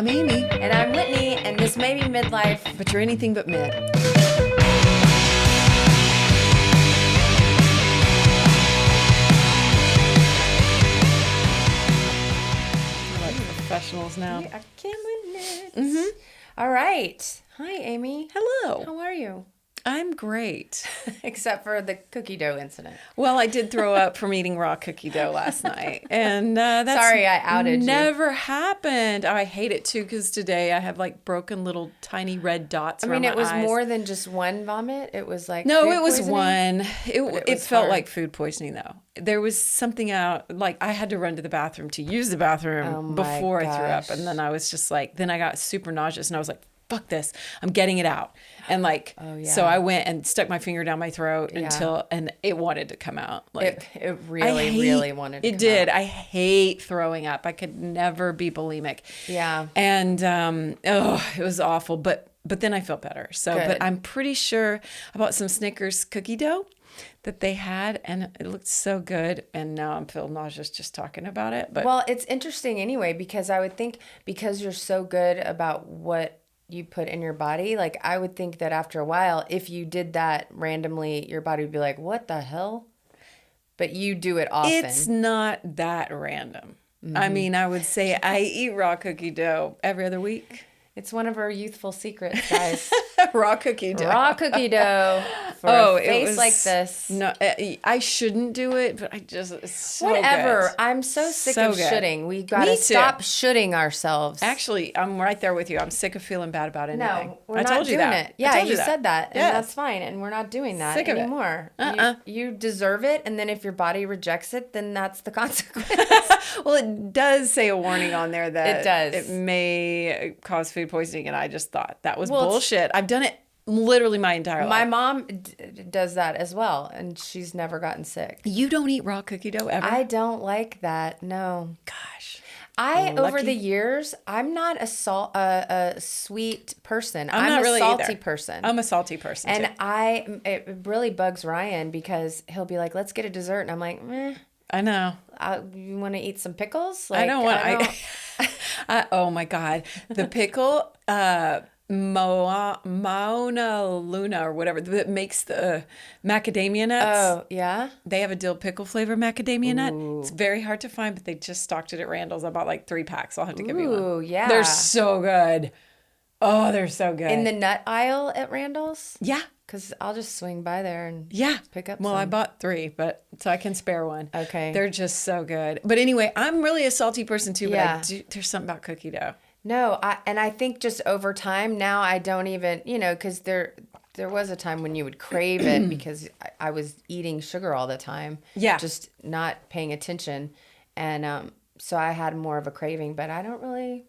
I'm Amy. And I'm Whitney, and this may be midlife. But you're anything but mid. We're like professionals now. I can't win it. All right. Hi, Amy. Hello. How are you? I'm great. Except for the cookie dough incident. Well, I did throw up from eating raw cookie dough last night. And that's Sorry I outed you. Never happened. I hate it too because today I have like broken little tiny red dots around my eyes. It was more than just one vomit. It was like No, food it was poisoning? one. It was felt hard. like food poisoning though. There was something out, like I had to run to the bathroom to use the bathroom Oh my before I threw up. gosh. And then I was just like, then I got super nauseous and I was like, fuck this, I'm getting it out. And like, so I went and stuck my finger down my throat and it wanted to come out. Like It really wanted to It come did. out. I hate throwing up. I could never be bulimic. Yeah. And, it was awful, but then I felt better. So, Good. but I'm pretty sure I bought some Snickers cookie dough that they had and it looked so good. And now I'm feeling nauseous just talking about it. But Well, it's interesting anyway, because I would think because you're so good about what you put in your body, like I would think that after a while, if you did that randomly, your body would be like, what the hell? But you do it often. it's not that random. I mean, I would say I eat raw cookie dough every other week. It's one of our youthful secrets, guys. Raw cookie dough. Raw cookie dough for a face like this. No, I shouldn't do it, but I just it's so Whatever. good. I'm so sick So of good. shitting. We got to Me too. stop shitting ourselves. Actually, I'm right there with you. I'm sick of feeling bad about anything. No, we're I not told you doing that. it. Yeah, I told you that. said that, and Yes. that's fine. And we're not doing that Sick of it. anymore. Uh-uh. You deserve it, and then if your body rejects it, then that's the consequence. Well, it does say a warning on there that It does. it may cause food poisoning, and I just thought that was Well, it's- bullshit. I've done it literally my entire My life. mom does that as well, and she's never gotten sick. You don't eat raw cookie dough ever? I don't like that. No. Gosh. Over Lucky. the years, I'm not a sweet person. I'm not a really salty either. person. I'm a salty person And too. it really bugs Ryan because he'll be like, "Let's get a dessert," and I'm like, "Meh, I know. you want to eat some pickles?" I Like, don't want. Oh my god, the pickle, Mauna Luna or whatever that makes the macadamia nuts. Oh yeah. They have a dill pickle flavor macadamia nut. It's very hard to find, but they just stocked it at Randall's. I bought like 3 packs. I'll have to give you one. Ooh, yeah. They're so good. Oh, they're so good. In the nut aisle at Randall's, yeah. because I'll just swing by there and Yeah. pick up. Well, some. I bought 3, but so I can spare one. Okay. They're just so good. But anyway, I'm really a salty person too, but Yeah. there's something about cookie dough. No, I think just over time now I don't even, because there was a time when you would crave it because I was eating sugar all the time. Yeah. Just not paying attention. And so I had more of a craving, but I don't really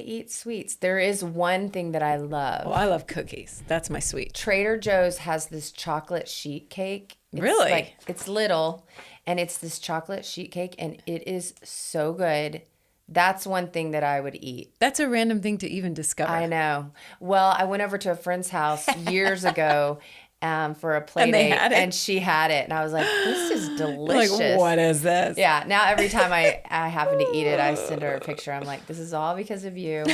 eat sweets. There is one thing that I love. Well, I love cookies. That's my sweet. Trader Joe's has this chocolate sheet cake. Really? It's little, and it's this chocolate sheet cake, and it is so good. That's one thing that I would eat. That's a random thing to even discover. I know. Well, I went over to a friend's house years ago for a play And they date, had it? and she had it, and I was like, "This is delicious." Like, what is this? Yeah. Now every time I happen to eat it, I send her a picture. I'm like, "This is all because of you."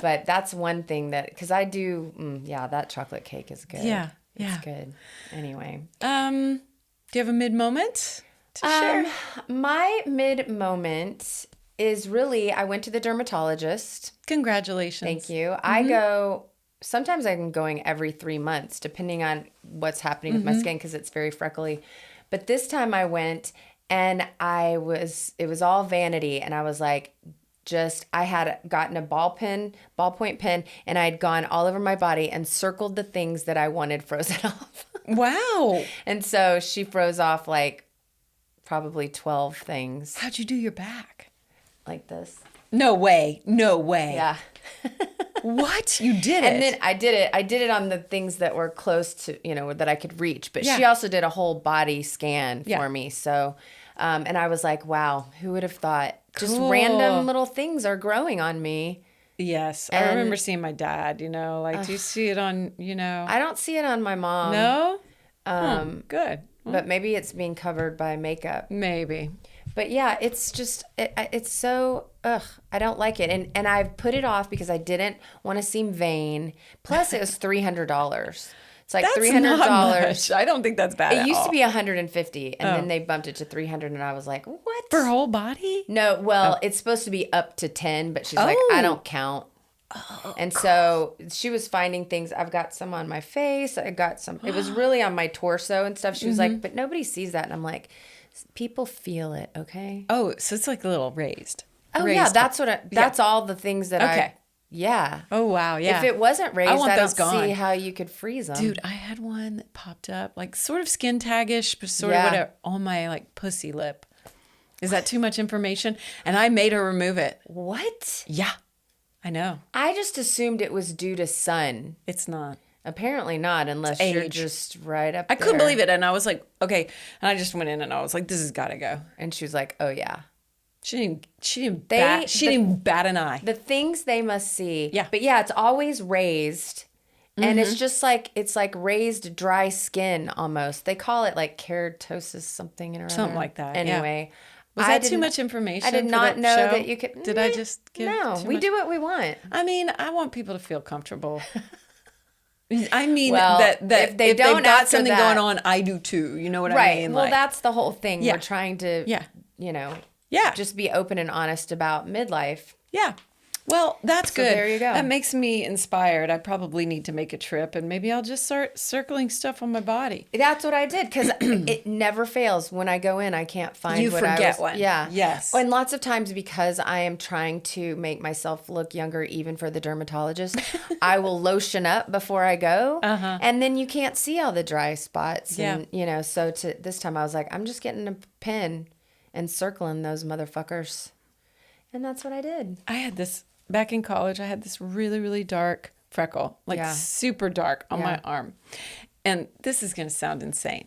But that's one thing because I do. That chocolate cake is good. Yeah. It's good. Anyway. Do you have a mid moment to share? My mid moment is really I went to the dermatologist. Congratulations. Thank you. I go, sometimes I'm going every 3 months, depending on what's happening with my skin because it's very freckly. But this time I went and it was all vanity. And I was like, I had gotten a ballpoint pen, and I had gone all over my body and circled the things that I wanted frozen off. Wow. And so she froze off like probably 12 things How'd you do your back? like this. No way. No way. Yeah. What? You did it? And then I did it. I did it on the things that were close to, that I could reach. But Yeah. she also did a whole body scan Yeah. for me. So, and I was like, wow, who would have thought? Just Cool. random little things are growing on me. Yes. I And- remember seeing my dad, do you see it on, I don't see it on my mom. No? Good. But maybe it's being covered by makeup. Maybe. But yeah, it's just, it's so, I don't like it. And I've put it off because I didn't want to seem vain. Plus it was $300. It's like That's $300. not much. I don't think that's bad It at used all. to be $150, and then they bumped it to $300, and I was like, what? For whole body? No, well, it's supposed to be up to 10, but she's like, I don't count. And so she was finding things. I've got some on my face. I got some. It was really on my torso and stuff. She was like, but nobody sees that. And I'm like, people feel it, okay? Oh, so it's like a little raised. Oh, raised yeah, that's what that's all the things that Okay. yeah. Oh, wow, yeah. If it wasn't raised, want I those don't see gone. how you could freeze them. Dude, I had one that popped up, like sort of skin taggish, but sort Yeah. of whatever, on my like pussy lip. Is that too much information? And I made her remove it. What? Yeah, I know. I just assumed it was due to sun. It's not. Apparently not, unless It's you're age. just right up I there. couldn't believe it. And I was like, okay. And I just went in and I was like, this has got to go. And she was like, oh, yeah. She didn't bat an eye. The things they must see. Yeah. But yeah, it's always raised. And it's just like, it's like raised dry skin almost. They call it like keratosis something or Something other. like that, yeah. Anyway. Was I that too didn't- much information? I did for not that know show? that you could. Did I just give No, too we much? do what we want. I mean, I want people to feel comfortable. I mean, Well, that if they if don't they've got after something that- going on, I do too. You know what I Right. mean? Well, Like, that's the whole thing. Yeah. We're trying to, Yeah. you know, yeah, just be open and honest about midlife. yeah. Well, that's So good. there you go. That makes me inspired. I probably need to make a trip, and maybe I'll just start circling stuff on my body. That's what I did because it never fails. When I go in, I can't find You what I forget was. one. Yeah. Yes. And lots of times because I am trying to make myself look younger, even for the dermatologist, I will lotion up before I go, and then you can't see all the dry spots. Yeah. And you know, so to this time I was like, I'm just getting a pen and circling those motherfuckers, and that's what I did. I had this back in college. I had this really, really dark freckle, like Yeah. super dark on my Yeah. arm. And this is going to sound insane.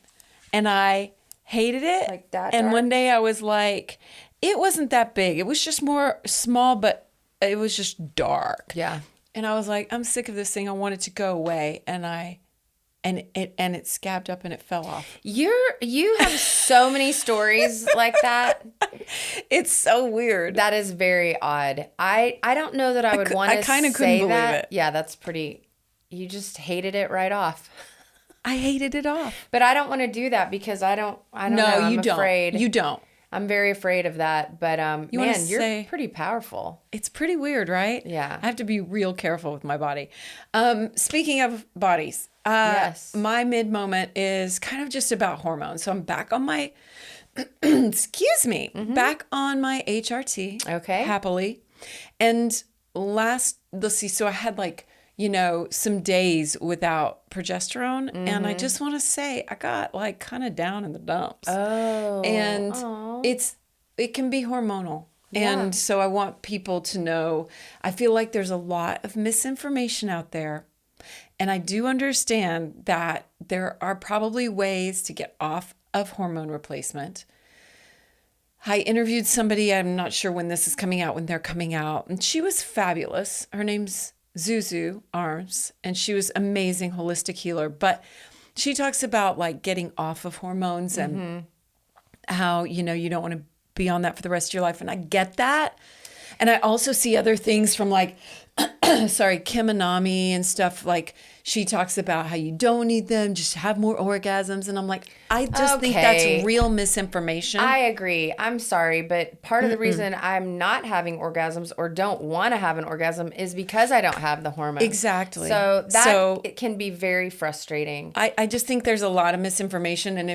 And I hated it. Like that And dark? one day I was like, it wasn't that big. It was just more small, but it was just dark. Yeah. And I was like, I'm sick of this thing. I want it to go away. And it scabbed up and it fell off. You have so many stories like that. It's so weird. That is very odd. I don't know that I would want to I kinda couldn't say believe that. it. Yeah, that's pretty. You just hated it right off. I hated it off. But I don't want to do that because I don't know. No, I'm you don't. afraid. You don't. I'm very afraid of that. But You wanna man, you're say- pretty powerful. It's pretty weird, right? Yeah. I have to be real careful with my body. Speaking of bodies, Yes. my mid moment is kind of just about hormones. So I'm back on my, excuse me, back on my HRT. Okay. Happily. And let's see, so I had like, some days without progesterone. And I just want to say I got like kind of down in the dumps. Oh. And Aw. it can be hormonal. Yeah. And so I want people to know, I feel like there's a lot of misinformation out there. And I do understand that there are probably ways to get off of hormone replacement. I interviewed somebody, I'm not sure when this is coming out, when they're coming out, and she was fabulous. Her name's Zuzu Arms, and she was amazing holistic healer. But she talks about like getting off of hormones and how, you don't want to be on that for the rest of your life. And I get that. And I also see other things from like, Kim Anami and stuff. Like she talks about how you don't need them, just have more orgasms. And I'm like, I just think Okay. that's real misinformation. I agree. I'm sorry, but part of the reason I'm not having orgasms or don't want to have an orgasm is because I don't have the hormones. Exactly. So that it can be very frustrating. I just think there's a lot of misinformation, and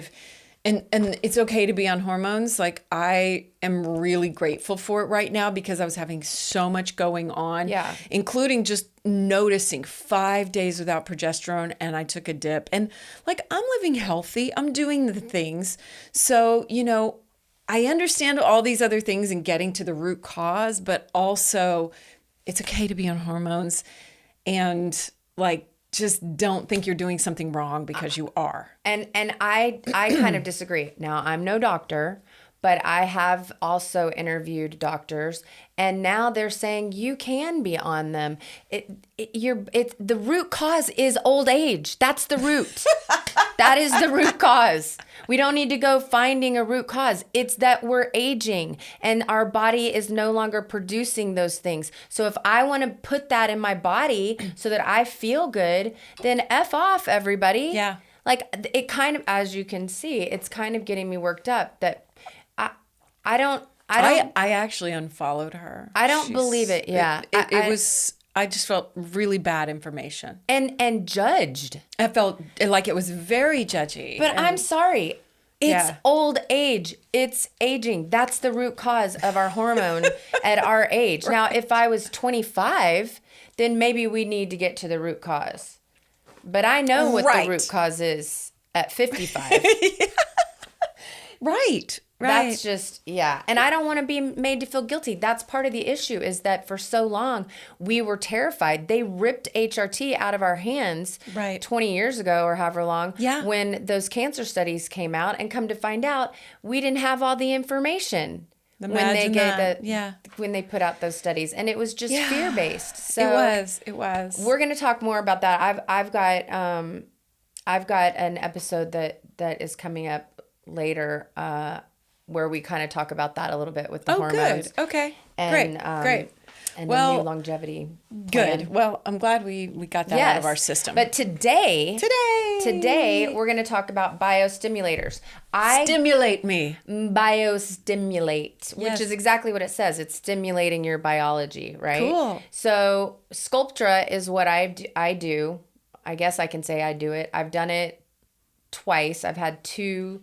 it's okay to be on hormones. Like I am really grateful for it right now because I was having so much going on, Yeah. including just noticing 5 days without progesterone, and I took a dip, and like I'm living healthy, I'm doing the things. So, I understand all these other things and getting to the root cause, but also it's okay to be on hormones, and like just don't think you're doing something wrong because you are. And I kind of disagree. Now, I'm no doctor, but I have also interviewed doctors, and now they're saying you can be on them. The root cause is old age. That's the root. That is the root cause. We don't need to go finding a root cause. It's that we're aging and our body is no longer producing those things. So if I want to put that in my body so that I feel good, then F off, everybody. Yeah. Like, it kind of, as you can see, it's kind of getting me worked up that I actually unfollowed her. I don't believe it. Yeah. I just felt really bad information. And judged. I felt like it was very judgy. But I'm sorry. It's old age. It's aging. That's the root cause of our hormone at our age. Right. Now, if I was 25, then maybe we need to get to the root cause. But I know what the root cause is at 55. Right. That's just, And I don't want to be made to feel guilty. That's part of the issue, is that for so long we were terrified. They ripped HRT out of our hands 20 years ago or however long when those cancer studies came out, and come to find out we didn't have all the information when they put out those studies, and it was just fear-based. So it was. We're going to talk more about that. I've got an episode that is coming up later, where we kind of talk about that a little bit with the hormones. Good. Okay. And, Great. And the new longevity plan. Good. Well, I'm glad we got that out of our system. But today we're going to talk about biostimulators. Stimulate me. Biostimulate, which is exactly what it says. It's stimulating your biology, right? Cool. So Sculptra is what I do. I guess I can say I do it. I've done it twice. I've had 2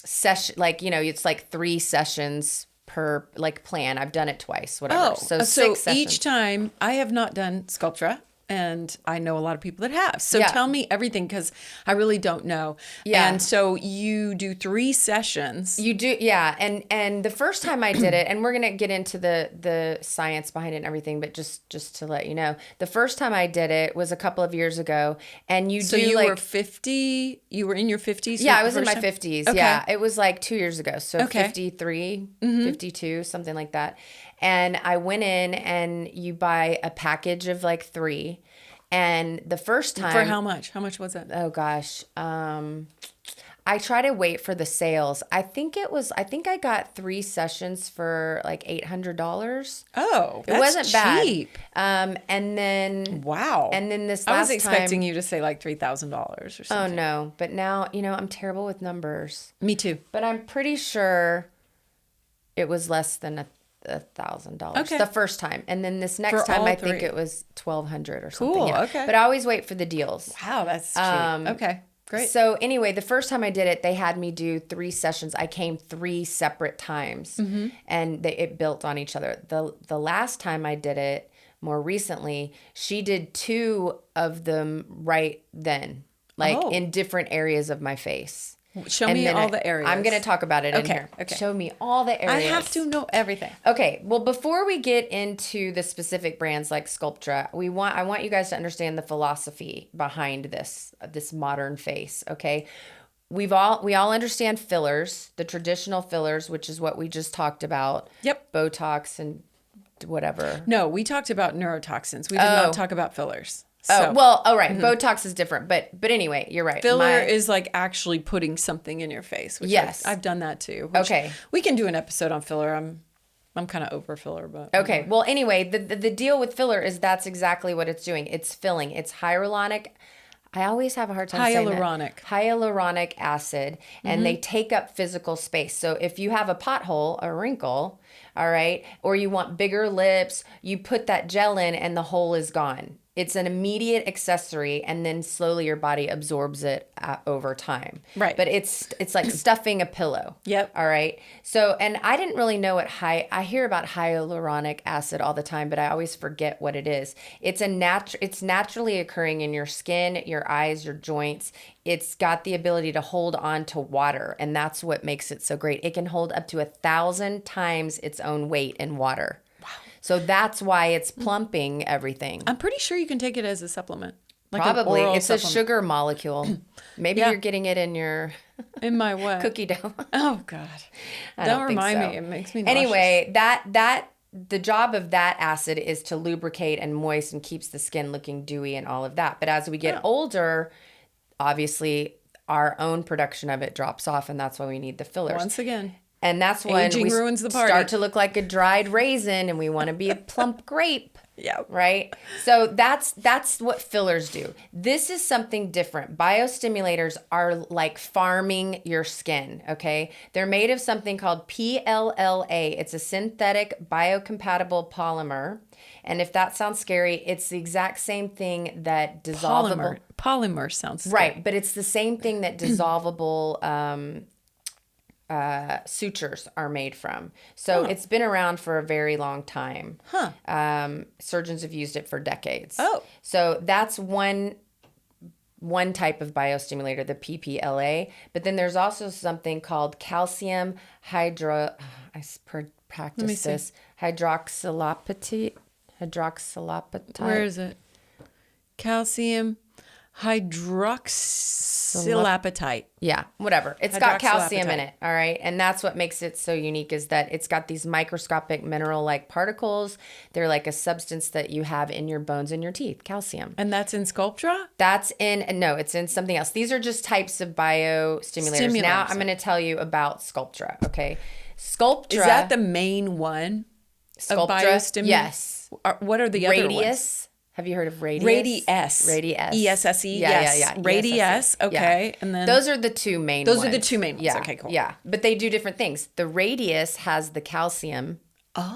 session, it's like 3 sessions per plan. I've done it twice, whatever. So 6 sessions. Each time. I have not done Sculptra, and I know a lot of people that have. So tell me everything, because I really don't know. Yeah. And so you do 3 sessions. You do, yeah. And the first time I did it, and we're gonna get into the science behind it and everything, but just to let you know, the first time I did it was a couple of years ago. And so you were 50. You were in your 50s. Yeah, I was in my 50s. Okay. Yeah, it was like 2 years ago. So 53, 52, something like that. And I went in, and you buy a package of like 3. And the first time... For how much? How much was it? Oh, gosh. I try to wait for the sales. I think I got 3 sessions for like $800. Oh, it wasn't cheap. Bad. And then... Wow. And then this last time... I was expecting you to say like $3,000 or something. Oh, no. But now, I'm terrible with numbers. Me too. But I'm pretty sure it was less than $1,000 the first time, and then this next time I think it was $1,200 or something. Cool. Okay. But I always wait for the deals. Wow, that's cheap. Okay, great. So anyway, the first time I did it, they had me do 3 sessions. I came 3 separate times, and it built on each other. The last time I did it, more recently, she did 2 of them right then, in different areas of my face. Show me all the areas. I'm going to talk about it in here. Okay. Show me all the areas. I have to know everything. Okay. Well, before we get into the specific brands like Sculptra, I want you guys to understand the philosophy behind this modern face. Okay. We all understand fillers, the traditional fillers, which is what we just talked about. Yep. Botox and whatever. No, we talked about neurotoxins. We did not talk about fillers. So. All right. Botox is different, but anyway, you're right. Filler is like actually putting something in your face. Which I've done that too. Okay, we can do an episode on filler. I'm kind of over filler, but okay. Well, anyway, the deal with filler is that's exactly what it's doing. It's filling. It's hyaluronic. I always have a hard time saying that. Hyaluronic acid, and they take up physical space. So if you have a pothole, a wrinkle, all right, or you want bigger lips, you put that gel in, and the hole is gone. It's an immediate accessory, and then slowly your body absorbs it over time. Right. But it's like stuffing a pillow. Yep. All right. So, and I didn't really know what I hear about hyaluronic acid all the time, but I always forget what it is. It's naturally occurring in your skin, your eyes, your joints. It's got the ability to hold on to water, and that's what makes it so great. It can hold up to 1,000 times its own weight in water. Wow. So that's why it's plumping everything. I'm pretty sure you can take it as a supplement. Like an Probably. oral It's a supplement. sugar molecule. Maybe Yeah. you're getting it in your In my what? cookie dough. Oh God. I Don't don't think remind so. me. It makes me nauseous. Anyway, the job of that acid is to lubricate and moist and keeps the skin looking dewy and all of that. But as we get older, obviously our own production of it drops off, and that's why we need the fillers. Once again. And that's when Aging we ruins the party. start to look like a dried raisin and we want to be a plump grape. Yeah. Right? So that's what fillers do. This is something different. Biostimulators are like farming your skin, okay? They're made of something called PLLA. It's a synthetic biocompatible polymer. And if that sounds scary, it's the exact same thing that dissolvable... Polymer sounds scary. Right, but it's the same thing that dissolvable sutures are made from. So it's been around for a very long time. Surgeons have used it for decades. Oh. So that's one type of biostimulator, the PPLA. But then there's also something called calcium hydroxylapatite. Where is it? Calcium hydroxylapatite. Yeah, whatever. It's got calcium in Hydroxylapatite. it, all right? And that's what makes it so unique is that it's got these microscopic mineral-like particles. They're like a substance that you have in your bones and your teeth, calcium. And that's in Sculptra? It's in something else. These are just types of biostimulators. Now I'm going to tell you about Sculptra, okay? Sculptra. Is that the main one of biostimulators? Yes. What are the other ones? Radiesse. Have you heard of Radiesse? Radiesse. Radiesse. ESSE. Yeah, Yes. yeah. Radiesse. Okay. Yeah. And then those are the two main ones. Those are the two main ones. Yeah. Okay, cool. Yeah. But they do different things. The Radiesse has the calcium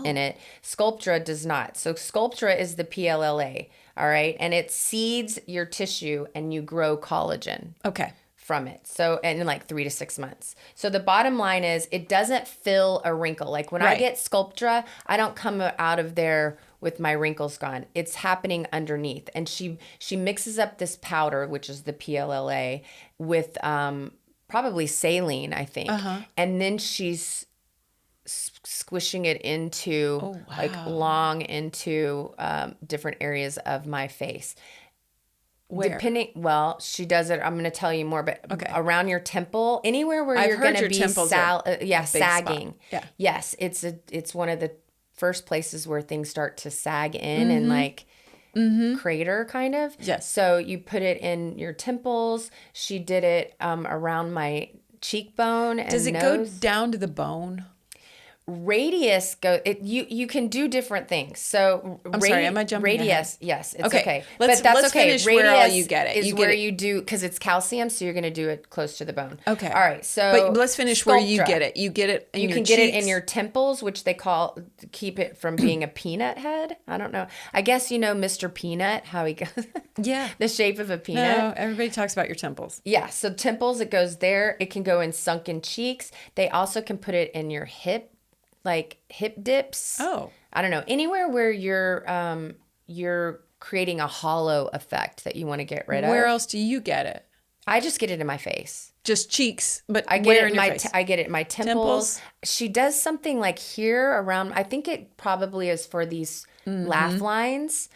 in it. Sculptra does not. So Sculptra is the PLLA. All right. And it seeds your tissue and you grow collagen. Okay. From it. So, and in like 3 to 6 months. So the bottom line is it doesn't fill a wrinkle. Like when I get Sculptra, I don't come out of there with my wrinkles gone. It's happening underneath. And she mixes up this powder, which is the PLLA, with probably saline, I think. And then she's squishing it into long into different areas of my face. Where? She does it. I'm going to tell you more, but around your temple, anywhere where you're going to be sagging. Yeah. Yes, it's one of the first places where things start to sag in and like crater kind of. Yes. So you put it in your temples. She did it around my cheekbone and Does it nose. go down to the bone? Radiesse you can do different things. So I'm sorry, am I jumping ahead? Radiesse, yes, it's okay. Let's finish where all you get it. Is You where get it. you do because it's calcium, so you're going to do it close to the bone. Okay. All right. So, but let's finish where you Sculptra. get it. You get it in You your can get it cheeks. in your temples, which they keep it from being a peanut head. I don't know. I guess you know Mr. Peanut, how he goes. Yeah. The shape of a peanut. No, everybody talks about your temples. Yeah, so temples, it goes there. It can go in sunken cheeks. They also can put it in your hip, like hip dips. Oh. I don't know. Anywhere where you're creating a hollow effect that you want to get rid of. Where else do you get it? I just get it in my face. Just cheeks, but I get where it in your face? I get it in my temples. She does something like here around. I think it probably is for these laugh lines.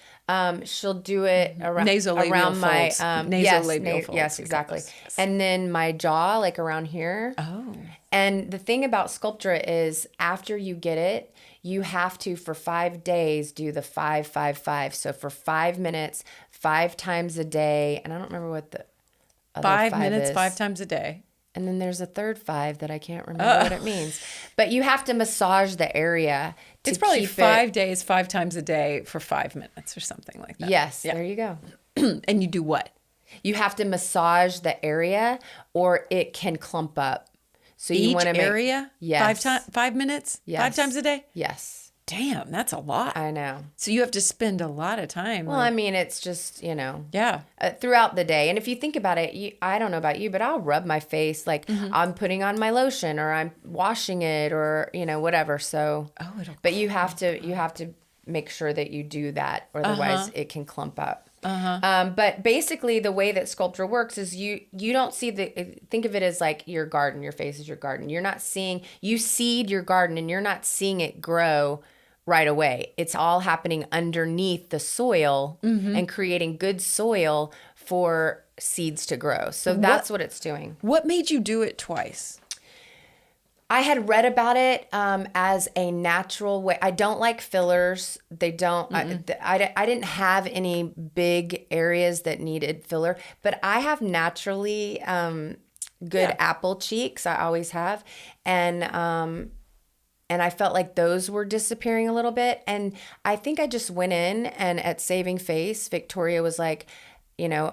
She'll do it around Nasolabial my folds. Nasolabial folds. Yes, exactly. Yes. And then my jaw, like around here. Oh. And the thing about Sculptra is after you get it, you have to, for 5 days, do the 5-5-5. So for 5 minutes, 5 times a day. And I don't remember what the other 5 5 minutes, is. 5 times a day. And then there's a third 5 that I can't remember what it means. But you have to massage the area to It's probably keep 5 days, 5 times a day for 5 minutes or something like that. Yes, Yeah. there you go. And you do what? You have to massage the area or it can clump up. So you Each want to make area? Yes. 5 minutes? Yes. 5 times a day? Yes. Damn, that's a lot. I know. So you have to spend a lot of time. Well, I mean, it's just, yeah. throughout the day. And if you think about it, I don't know about you, but I'll rub my face like I'm putting on my lotion or I'm washing it or, whatever. So, but you have to make sure that you do that. Or otherwise it can clump up. But basically the way that Sculptra works is you don't see think of it as like your garden. Your face is your garden. You seed your garden and you're not seeing it grow right away. It's all happening underneath the soil and creating good soil for seeds to grow. So that's what it's doing. What made you do it twice? I had read about it as a natural way. I don't like fillers. They don't. I didn't have any big areas that needed filler, but I have naturally good apple cheeks. I always have, and I felt like those were disappearing a little bit. And I think I just went in, and at Saving Face, Victoria was like,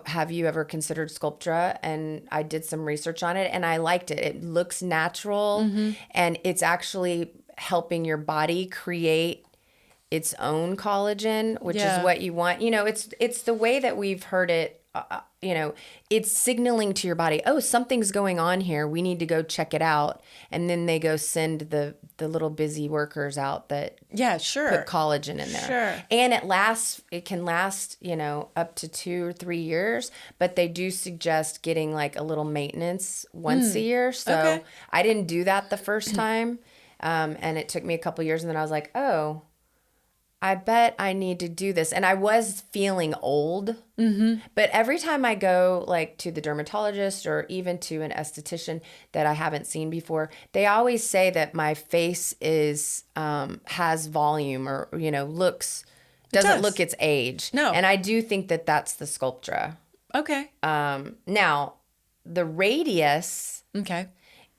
have you ever considered Sculptra? And I did some research on it, and I liked it. It looks natural, and it's actually helping your body create its own collagen, which is what you want. It's the way that we've heard it. It's signaling to your body, oh, something's going on here. We need to go check it out. And then they go send the little busy workers out that put collagen in there. Sure. And it can last, up to 2 or 3 years, but they do suggest getting like a little maintenance once a year. So I didn't do that the first time. And it took me a couple years, and then I was like, oh, I bet I need to do this. And I was feeling old, but every time I go like to the dermatologist or even to an esthetician that I haven't seen before, they always say that my face has volume or, doesn't look its age. No. And I do think that that's the Sculptra. Okay. Now the Radiesse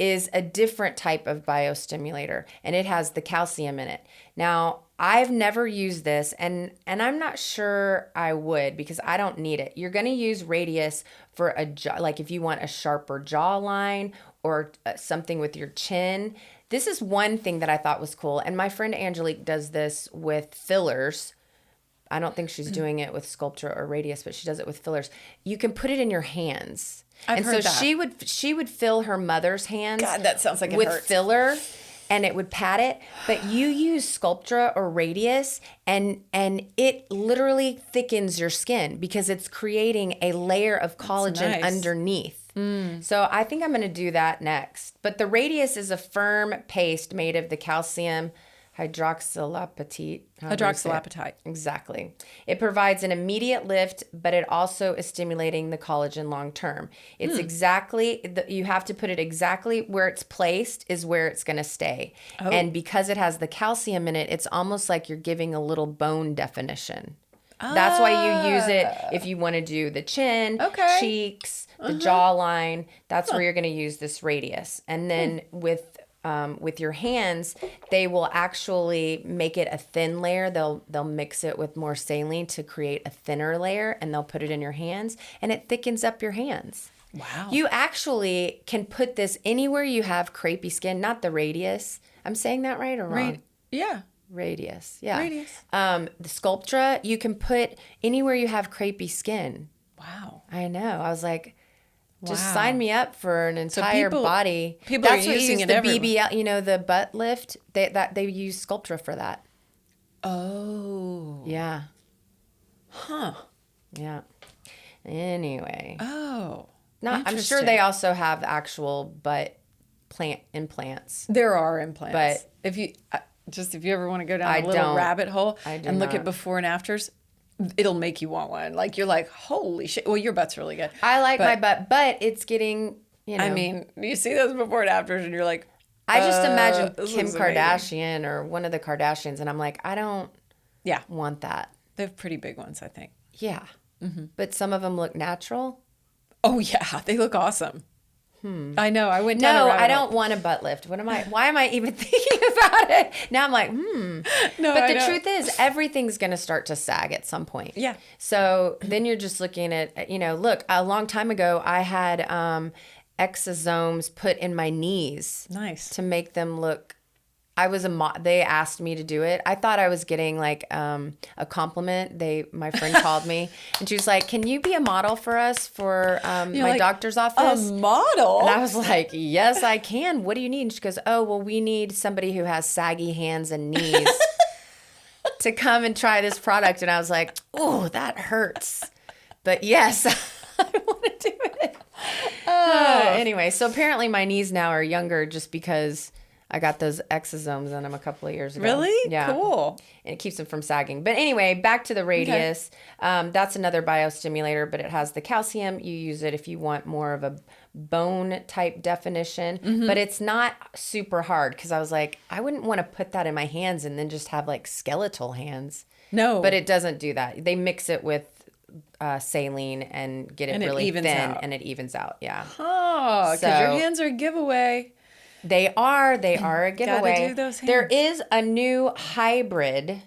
is a different type of biostimulator, and it has the calcium in it. Now, I've never used this, and I'm not sure I would because I don't need it. You're going to use Radiesse for like if you want a sharper jawline or something with your chin. This is one thing that I thought was cool, and my friend Angelique does this with fillers. I don't think she's doing it with Sculptra or Radiesse, but she does it with fillers. You can put it in your hands. I've heard that. she would fill her mother's hands. God, that sounds like it with hurts. filler, and it would pat it. But you use Sculptra or Radiesse, and it literally thickens your skin because it's creating a layer of collagen underneath. So I think I'm going to do that next. But the Radiesse is a firm paste made of the calcium hydroxylapatite. Hydroxylapatite. Exactly. It provides an immediate lift, but it also is stimulating the collagen long term. It's you have to put it exactly where it's placed is where it's going to stay. Oh. And because it has the calcium in it, it's almost like you're giving a little bone definition. That's why you use it if you want to do the chin, cheeks, the jawline. That's where you're going to use this Radiesse. And then with your hands, they will actually make it a thin layer. They'll mix it with more saline to create a thinner layer, and they'll put it in your hands, and it thickens up your hands. Wow. You actually can put this anywhere you have crepey skin, not the Radiesse. I'm saying that right or wrong? Radiesse. Yeah. Radiesse. The Sculptra, you can put anywhere you have crepey skin. Wow. I know. I was like, just sign me up for an entire body. People That's are using what it the everywhere. BBL, the butt lift. They use Sculptra for that. Oh. Yeah. Huh. Yeah. Anyway. Oh. I'm sure they also have actual butt plant implants. There are implants. But if you ever want to go down a little rabbit hole and look at before and afters, it'll make you want one. Like, you're like, holy shit. Well, your butt's really good. I like my butt, but it's getting, I mean, you see those before and afters and you're like, I just imagine Kim Kardashian or one of the Kardashians, and I'm like, I don't want that. They have pretty big ones, I think. Yeah. But some of them look natural. Oh, yeah. They look awesome. I know. I went down No, I don't want a butt lift. Why am I even thinking about it? Now I'm like, No, but the truth is, everything's going to start to sag at some point. Yeah. So then you're just looking at, look, a long time ago, I had exosomes put in my knees. Nice. To make them look. They asked me to do it. I thought I was getting like a compliment. My friend called me and she was like, "Can you be a model for us for my doctor's office?" A model? And I was like, "Yes, I can. What do you need?" And she goes, "Oh, well, we need somebody who has saggy hands and knees to come and try this product." And I was like, "Oh, that hurts." But yes, I want to do it. Anyway, so apparently my knees now are younger just because I got those exosomes on them a couple of years ago. Really? Yeah. Cool. And it keeps them from sagging. But anyway, back to the Radiesse. That's another biostimulator, but it has the calcium. You use it if you want more of a bone type definition. But it's not super hard because I was like, I wouldn't want to put that in my hands and then just have like skeletal hands. No. But it doesn't do that. They mix it with saline and get it really thin and it evens out. Yeah. Oh, because your hands are a giveaway. They are a giveaway. Gotta do those hands. There is a new hybrid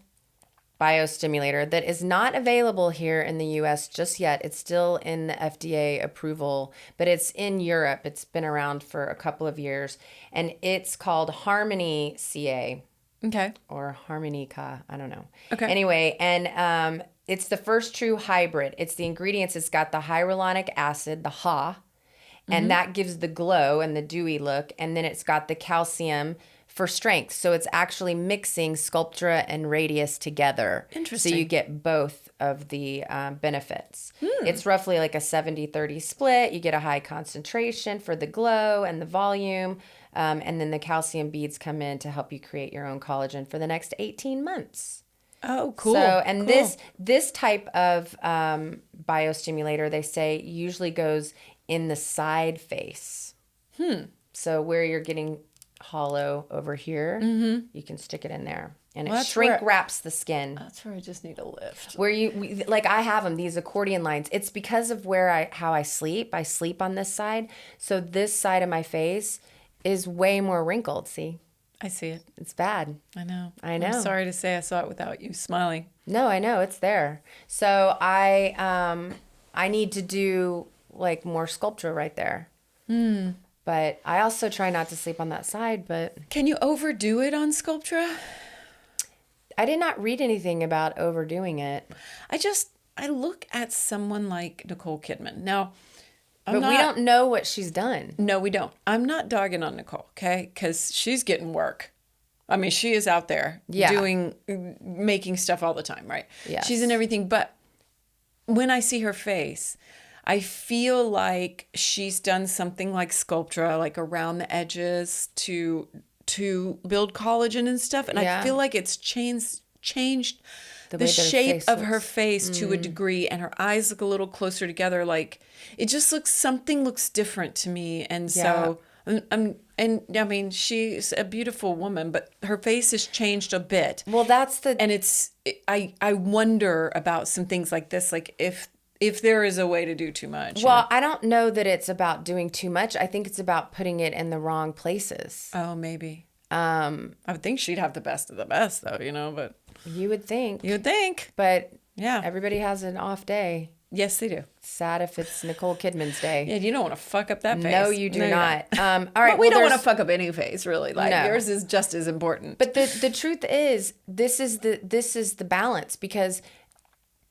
biostimulator that is not available here in the US just yet. It's still in the FDA approval, but it's in Europe. It's been around for a couple of years, and it's called Harmony CA. Okay. Or Harmonica. I don't know. Okay. Anyway, and it's the first true hybrid. It's the ingredients. It's got the hyaluronic acid, the HA, and that gives the glow and the dewy look. And then it's got the calcium for strength. So it's actually mixing Sculptra and Radiesse together. Interesting. So you get both of the benefits. It's roughly like a 70-30 split. You get a high concentration for the glow and the volume. And then the calcium beads come in to help you create your own collagen for the next 18 months. Oh, cool. So, and cool. this type of biostimulator, they say, usually goes in the side face. So where you're getting hollow over here, you can stick it in there. And it shrink wraps the skin. That's where I just need a lift. Where like I have them, these accordion lines. It's because of how I sleep. I sleep on this side. So this side of my face is way more wrinkled. See? I see it. It's bad. I know. I know. I'm sorry to say I saw it without you smiling. No, I know. It's there. So I need to do like more Sculptra right there. But I also try not to sleep on that side, but... Can you overdo it on Sculptra? I did not read anything about overdoing it. I look at someone like Nicole Kidman. Now, we don't know what she's done. No, we don't. I'm not dogging on Nicole, okay? Because she's getting work. I mean, she is out there making stuff all the time, right? Yes. She's in everything. But when I see her face, I feel like she's done something like Sculptra, like around the edges to build collagen and stuff. And I feel like it's changed the shape of her face to a degree, and her eyes look a little closer together. Like it just something looks different to me. And so and I mean, she's a beautiful woman, but her face has changed a bit. Well, I wonder about some things like this, like if there is a way to do too much. Well, I don't know that it's about doing too much. I think it's about putting it in the wrong places. Oh, maybe. I would think she'd have the best of the best, though, but... You would think. But, everybody has an off day. Yes, they do. Sad if it's Nicole Kidman's day. Yeah, you don't want to fuck up that face. No, you do not. All right. But we don't want to fuck up any face, really. Like, yours is just as important. But the truth is, this is the balance, because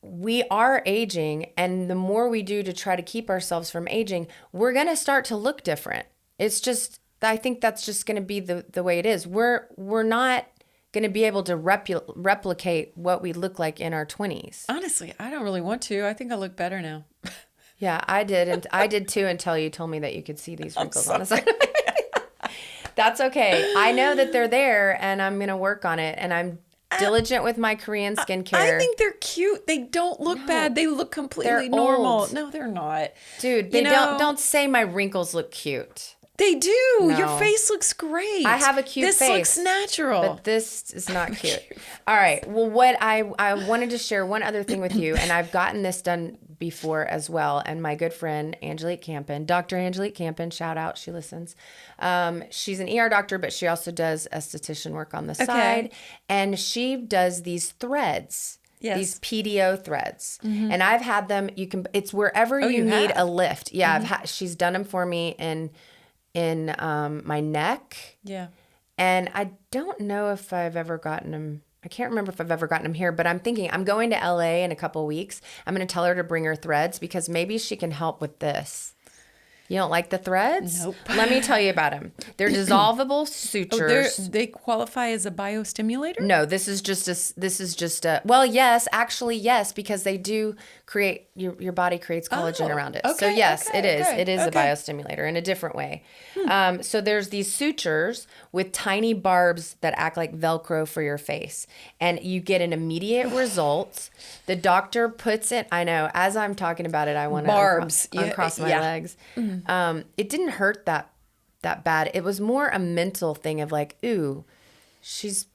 we are aging, and the more we do to try to keep ourselves from aging, we're going to start to look different. It's just... I think that's just going to be the way it is. We're not going to be able to replicate what we look like in our 20s. Honestly, I don't really want to. I think I look better now. Yeah, I did. And I did too, until you told me that you could see these wrinkles on the side. That's okay. I know that they're there, and I'm going to work on it. And I'm diligent with my Korean skincare. I think they're cute. They don't look bad. They look completely normal. Old. No, they're not. Dude, don't say my wrinkles look cute. They do. No. Your face looks great. I have a cute face. This looks natural. But this is not cute. All right. Well, what I wanted to share one other thing with you, and I've gotten this done before as well. And my good friend, Angelique Campen, Dr. Angelique Campen, shout out, she listens. She's an ER doctor, but she also does esthetician work on the side. And she does these threads. Yes. These PDO threads. Mm-hmm. And I've had them, it's wherever you need a lift. Yeah, she's done them for me in my neck. Yeah. And I don't know if I've ever gotten them. I can't remember if I've ever gotten them here, but I'm thinking I'm going to LA in a couple weeks. I'm going to tell her to bring her threads, because maybe she can help with this. You don't like the threads? Nope. Let me tell you about them. They're dissolvable Oh, sutures. they qualify as a biostimulator? No, this is just a well, yes, actually yes, because they do create your body creates collagen around it. So okay, yes, okay, it is. okay, It is a okay. biostimulator in a different way. So there's these sutures with tiny barbs that act like Velcro for your face, and you get an immediate result. The doctor puts it. I know. As I'm talking about it, I want to Barbs. uncross my Yeah. legs. It didn't hurt that bad. It was more a mental thing of like, ooh, she's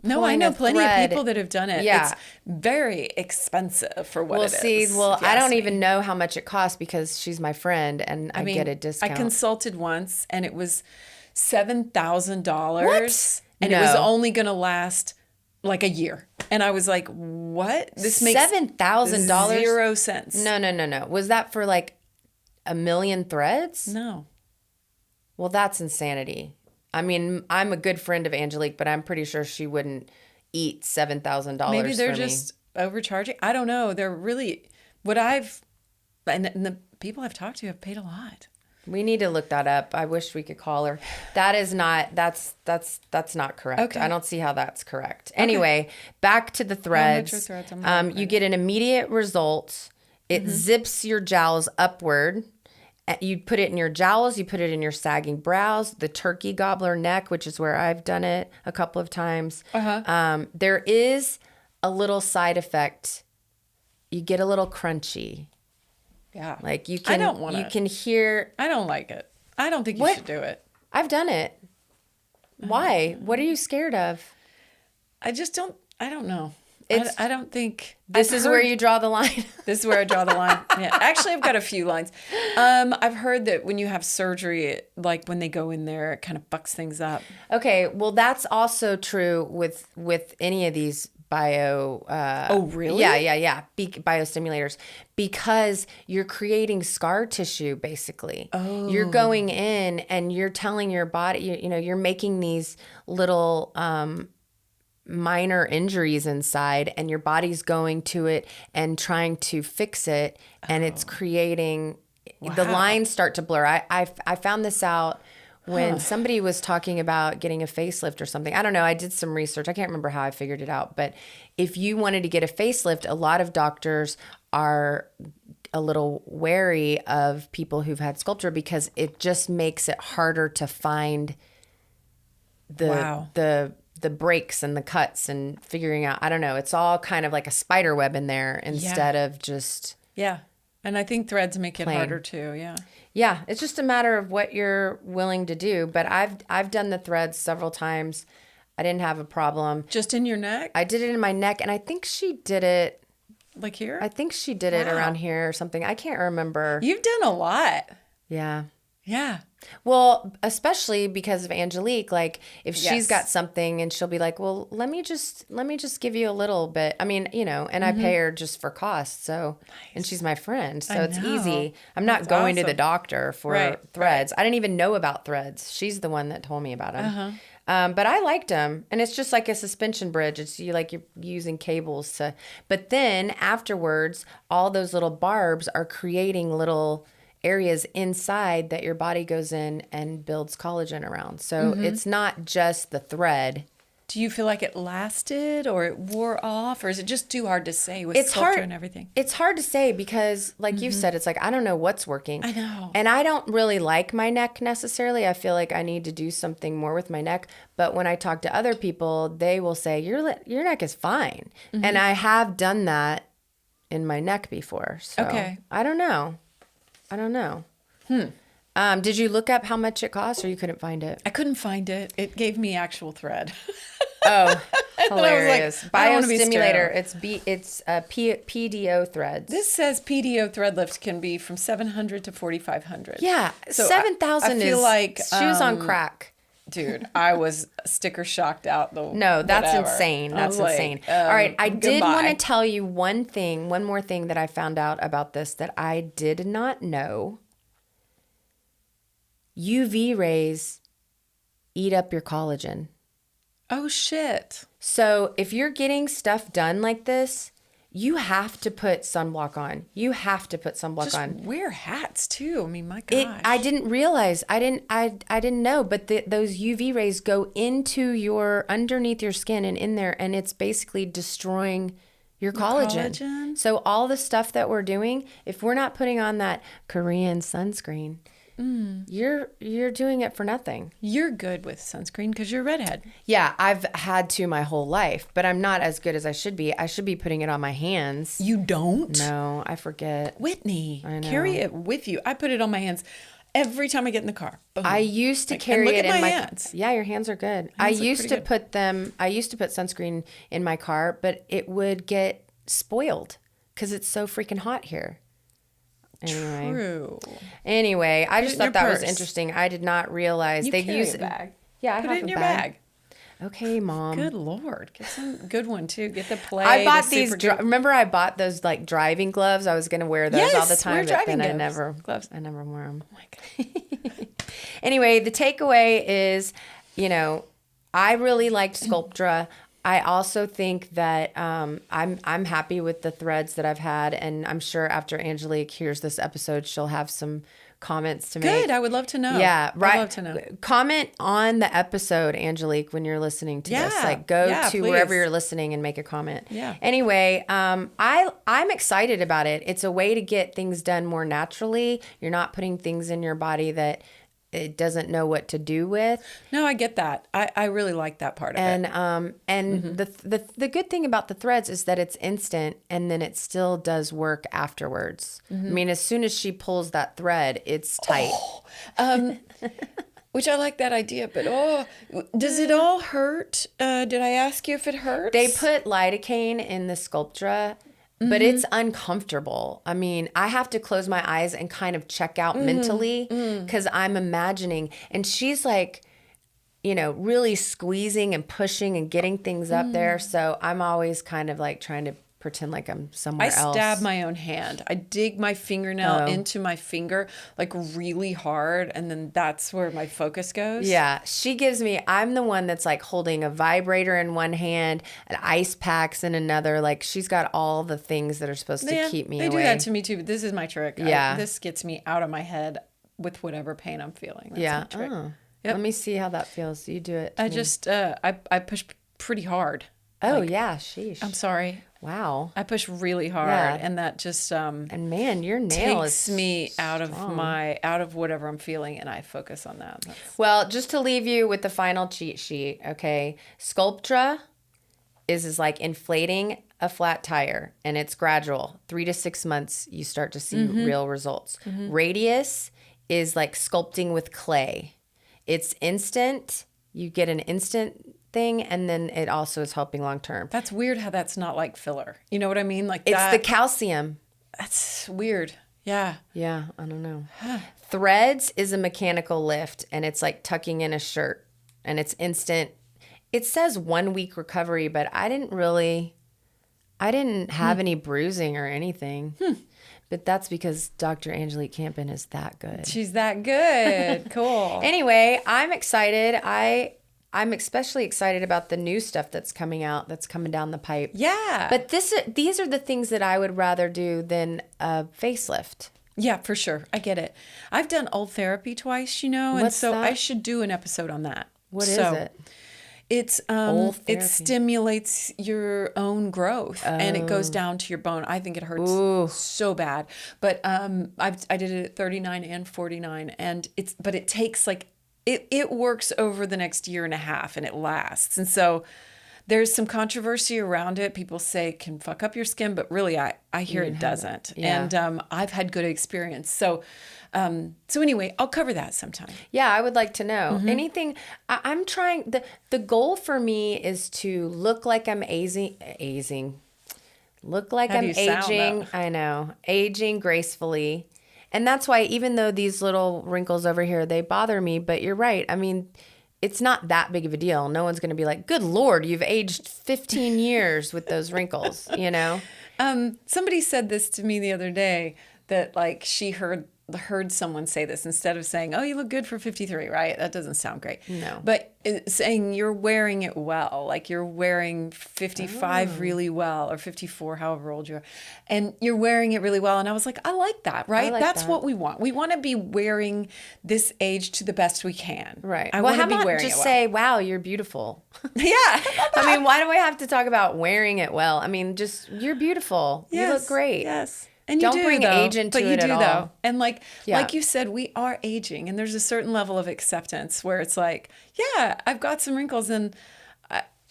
No, I pulling know a plenty of thread. people that have done it. Yeah. It's very expensive for what Well, it see, is. well, if you I ask don't me. even know how much it costs because she's my friend and I get a discount. I consulted once and it was $7,000. And it was No. only going to last like a year. And I was like, what? This makes $7,000? 0 sense. No. Was that for like 1 million threads? No. Well, that's insanity. I mean, I'm a good friend of Angelique, but I'm pretty sure she wouldn't eat $7,000 Maybe they're for me. just overcharging. I don't know. They're really and the people I've talked to have paid a lot. We need to look that up. I wish we could call her. That's not correct. Okay. I don't see how that's correct. Anyway, back to the threads. How much are threads? I'm not You get an immediate result. It zips your jowls upward. You put it in your jowls. You put it in your sagging brows, the turkey gobbler neck, which is where I've done it a couple of times. There is a little side effect. You get a little crunchy. Yeah. Like you can, I don't want you to. can hear. I don't like it. I don't think you should do it. I've done it. Why? What are you scared of? I don't know. It's- I don't think This I've is where heard- you draw the line. This is where I draw the line. Yeah. Actually, I've got a few lines. I've heard that when you have surgery, like when they go in there, it kind of bucks things up. Okay, well, that's also true with any of these Oh, really? Yeah. Biostimulators, because you're creating scar tissue, basically. Oh. You're going in and you're telling your body, you're making these little minor injuries inside, and your body's going to it and trying to fix it, and it's creating the lines start to blur. I found this out when somebody was talking about getting a facelift or something. I don't know. I did some research. I can't remember how I figured it out. But if you wanted to get a facelift, a lot of doctors are a little wary of people who've had Sculptra because it just makes it harder to find the breaks and the cuts and figuring out. I don't know. It's all kind of like a spider web in there instead of just... Yeah. And I think threads make it Plain. harder too. Yeah. Yeah, it's just a matter of what you're willing to do. But I've done the threads several times. I didn't have a problem. Just in your neck? I did it in my neck, and I think she did it. Like here? I think she did it around here or something. I can't remember. You've done a lot. Yeah. Yeah. Well, especially because of Angelique, like if she's Yes. got something and she'll be like, well, let me just give you a little bit. I mean, and I pay her just for cost. So, and she's my friend. So it's know. easy. I'm not That's going to the awesome. doctor for Right, threads. I didn't even know about threads. She's the one that told me about them. But I liked them. And it's just like a suspension bridge. It's you're using cables to, but then afterwards, all those little barbs are creating little areas inside that your body goes in and builds collagen around. So it's not just the thread. Do you feel like it lasted or it wore off, or is it just too hard to say with It's Sculptra hard and everything? It's hard to say because like you've said, it's like, I don't know what's working. I know. And I don't really like my neck necessarily. I feel like I need to do something more with my neck. But when I talk to other people, they will say, your neck is fine. And I have done that in my neck before. So Okay. I don't know. Did you look up how much it costs, or you couldn't find it? I couldn't find it. It gave me actual thread. Oh, hilarious! I don't wanna be Biostimulator. sterile. It's PDO threads. This says PDO thread lift can be from 700 to 4,500. Yeah, So 7,000 I is feel like shoes on crack. Dude, I was sticker shocked out the No, that's whatever. insane. I That's was like, insane. All right, I did want to goodbye. tell you one more thing that I found out about this that I did not know. UV rays eat up your collagen. Oh shit. So if you're getting stuff done like this, you have to put sunblock on. You have to put sunblock Just on. wear hats too. I mean, my gosh. I didn't realize. I didn't know, but those UV rays go into underneath your skin and in there, and it's basically destroying your collagen. So all the stuff that we're doing, if we're not putting on that Korean sunscreen, you're doing it for nothing. You're good with sunscreen because you're a redhead. Yeah, I've had to my whole life, but I'm not as good as I should be. I should be putting it on my hands. You don't? No, I forget. Whitney, I know. carry it with you. I put it on my hands every time I get in the car. Boom. I used to carry it in my hands. Yeah, your hands are good. I used to put sunscreen in my car, but it would get spoiled because it's so freaking hot here. Anyway. True. Anyway, I just thought that was purse. interesting. I did not realize they use a bag. Yeah, I Put have it in a your bag. bag. Okay, Mom. Good Lord. Get some good one too. Get the play. I bought these. Remember, I bought those like driving gloves. I was going to wear those all the time, but then I never wear them. Oh my God. Anyway, the takeaway is, I really liked Sculptra. I also think that I'm happy with the threads that I've had, and I'm sure after Angelique hears this episode, she'll have some comments to make. Good. I would love to know. Yeah, right. I'd love to know. Comment on the episode, Angelique, when you're listening to this. Like, go to please. wherever you're listening and make a comment. Yeah. Anyway, I'm excited about it. It's a way to get things done more naturally. You're not putting things in your body that it doesn't know what to do with. No, I get that. I really like that part of it. And the good thing about the threads is that it's instant, and then it still does work afterwards. I mean, as soon as she pulls that thread, it's tight. Which I like that idea, but does it all hurt? Did I ask you if it hurts? They put lidocaine in the Sculptra, but it's uncomfortable. I mean, I have to close my eyes and kind of check out mentally because I'm imagining. And she's like, really squeezing and pushing and getting things up there. So I'm always kind of like trying to pretend like I'm somewhere else. I stab my own hand. I dig my fingernail into my finger like really hard, and then that's where my focus goes. Yeah, I'm the one that's like holding a vibrator in one hand and ice packs in another. Like she's got all the things that are supposed to keep me away. They do that to me too, but this is my trick. Yeah. This gets me out of my head with whatever pain I'm feeling. That's my trick. Oh. Yep. Let me see how that feels. You do it. I push pretty hard. Oh, yeah, sheesh. I'm sorry. Wow. I push really hard, and that just and man, your nail takes me out of whatever I'm feeling, and I focus on that. Well, just to leave you with the final cheat sheet, okay? Sculptra is like inflating a flat tire, and it's gradual. 3 to 6 months, you start to see real results. Radiesse is like sculpting with clay. It's instant. You get an instant thing, and then it also is helping long term. That's weird how that's not like filler. You know what I mean? Like it's the calcium. That's weird. Yeah. Yeah, I don't know. Threads is a mechanical lift, and it's like tucking in a shirt, and it's instant. It says 1 week recovery, but I didn't have any bruising or anything. But that's because Dr. Angelique Campen is that good. She's that good. Cool. Anyway, I'm excited. I'm especially excited about the new stuff that's coming out, that's coming down the pipe. Yeah. But these are the things that I would rather do than a facelift. Yeah, for sure. I get it. I've done old therapy twice, and What's so that? I should do an episode on that. What is it? It's it stimulates your own growth and it goes down to your bone. I think it hurts so bad. But I did it at 39 and 49, and it takes like it works over the next year and a half, and it lasts. And so there's some controversy around it. People say it can fuck up your skin, but really I hear it doesn't. Yeah. And I've had good experience. So anyway, I'll cover that sometime. Yeah, I would like to know. Anything. I'm trying. The goal for me is to look like I'm aging. Look like I'm aging. I know. Aging gracefully. And that's why even though these little wrinkles over here, they bother me, but you're right. I mean, it's not that big of a deal. No one's going to be like, good Lord, you've aged 15 years with those wrinkles, Somebody said this to me the other day, that like she heard heard someone say this instead of saying, "Oh, you look good for 53," right? That doesn't sound great. No. But saying you're wearing it well, like you're wearing 55 really well, or 54, however old you are, and you're wearing it really well. And I was like, I like that, right? like That's that. what we want. We want to be wearing this age to the best we can. Right. I Well, want how to be about wearing just it well. say, wow, you're beautiful. Yeah. I mean, why do we have to talk about wearing it well? I mean, just, you're beautiful. You look great. Yes. And you Don't do, bring though, age into but you it do, at though. all. And like Yeah. you said, we are aging, and there's a certain level of acceptance where it's like, yeah, I've got some wrinkles, and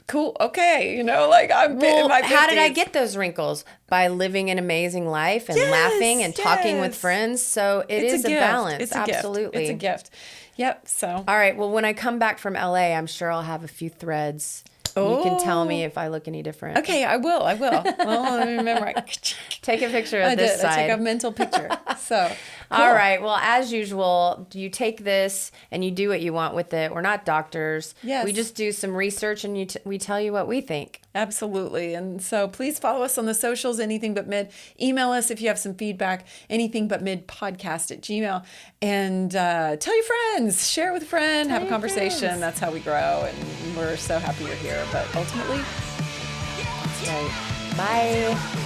cool, okay, like I'm in Well, my 50s. how did I get those wrinkles? By living an amazing life and laughing and talking with yes. friends. So It's is a gift. balance. It's a Absolutely. gift. It's a gift. Yep. So All right. Well, when I come back from LA, I'm sure I'll have a few threads. You can tell me if I look any different. okay, I will. Well, let me remember. Take a picture of I this did. side. I took a mental picture. So cool. All right. Well, as usual, you take this and you do what you want with it. We're not doctors. Yes. We just do some research and we tell you what we think. Absolutely. And so please follow us on the socials, Anything But Mid. Email us if you have some feedback, anythingbutmidpodcast@gmail. And tell your friends, share it with a friend, have a conversation. friends. That's how we grow. And we're so happy you're here. But ultimately, Right. Bye.